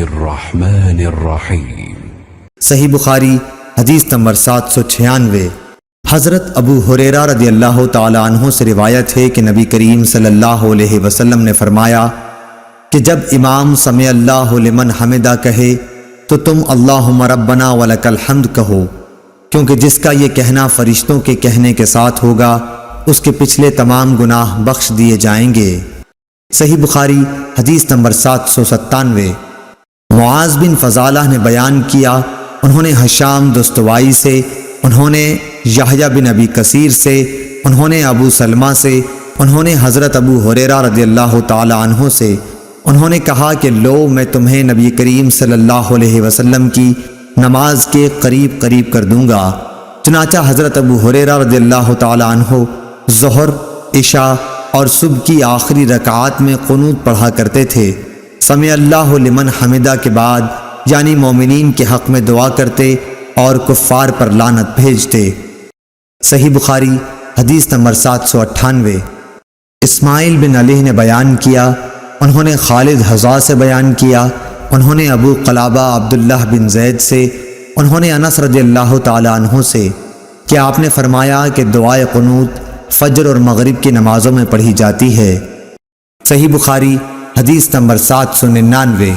الرحمن الرحیم۔ صحیح بخاری حدیث نمبر 796۔ حضرت ابو ہریرہ رضی اللہ تعالی عنہ سے روایت ہے کہ نبی کریم صلی اللہ علیہ وسلم نے فرمایا کہ جب امام سمع اللہ لمن حمدہ کہے تو تم اللہم ربنا ولک الحمد کہو، کیونکہ جس کا یہ کہنا فرشتوں کے کہنے کے ساتھ ہوگا اس کے پچھلے تمام گناہ بخش دیے جائیں گے۔ صحیح بخاری حدیث نمبر 797۔ معاذ بن فضالہ نے بیان کیا، انہوں نے ہشام دستوائی سے، انہوں نے یحییٰ بن ابی کثیر سے، انہوں نے ابو سلمہ سے، انہوں نے حضرت ابو ہریرہ رضی اللہ تعالی عنہ سے، انہوں نے کہا کہ لو میں تمہیں نبی کریم صلی اللہ علیہ وسلم کی نماز کے قریب قریب کر دوں گا۔ چنانچہ حضرت ابو ہریرہ رضی اللہ تعالی عنہ ظہر، عشاء اور صبح کی آخری رکعات میں قنوت پڑھا کرتے تھے۔ سمع اللہ لمن حمدہ کے بعد یعنی مومنین کے حق میں دعا کرتے اور کفار پر لعنت بھیجتے۔ صحیح بخاری حدیث نمبر 798۔ اسماعیل بن علی نے بیان کیا، انہوں نے خالد حذا سے بیان کیا، انہوں نے ابو قلابہ عبداللہ بن زید سے، انہوں نے انس رضی اللہ تعالی عنہ سے کہ آپ نے فرمایا کہ دعائے قنوت فجر اور مغرب کی نمازوں میں پڑھی جاتی ہے۔ صحیح بخاری حدیث نمبر 799۔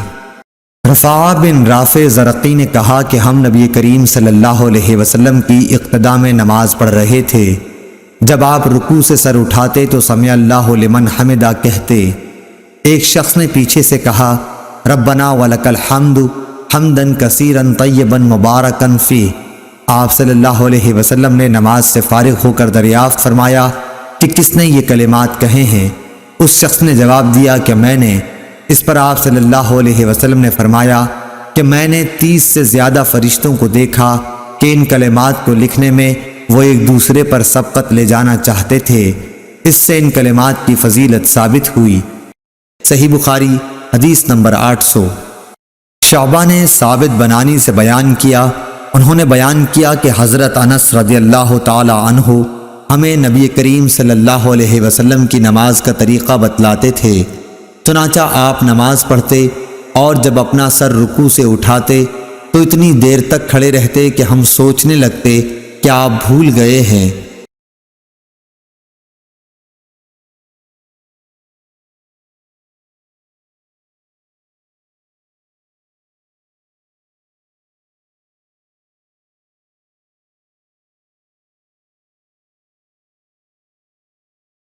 رفاعہ بن رافع زرقی نے کہا کہ ہم نبی کریم صلی اللہ علیہ وسلم کی اقتداء میں نماز پڑھ رہے تھے، جب آپ رکوع سے سر اٹھاتے تو سمع اللہ لمن حمدہ کہتے۔ ایک شخص نے پیچھے سے کہا ربنا ولک الحمد حمدن کثیرا طیبا مبارکا فیہ۔ آپ صلی اللہ علیہ وسلم نے نماز سے فارغ ہو کر دریافت فرمایا کہ کس نے یہ کلمات کہے ہیں؟ اس شخص نے جواب دیا کہ میں نے۔ اس پر آپ صلی اللہ علیہ وسلم نے فرمایا کہ میں نے 30 سے زیادہ فرشتوں کو دیکھا کہ ان کلمات کو لکھنے میں وہ ایک دوسرے پر سبقت لے جانا چاہتے تھے، اس سے ان کلمات کی فضیلت ثابت ہوئی۔ صحیح بخاری حدیث نمبر 800۔ شعبہ نے ثابت بنانی سے بیان کیا، انہوں نے بیان کیا کہ حضرت انس رضی اللہ تعالی عنہ ہمیں نبی کریم صلی اللہ علیہ وسلم کی نماز کا طریقہ بتلاتے تھے۔ چنانچہ آپ نماز پڑھتے اور جب اپنا سر رکوع سے اٹھاتے تو اتنی دیر تک کھڑے رہتے کہ ہم سوچنے لگتے کہ آپ بھول گئے ہیں۔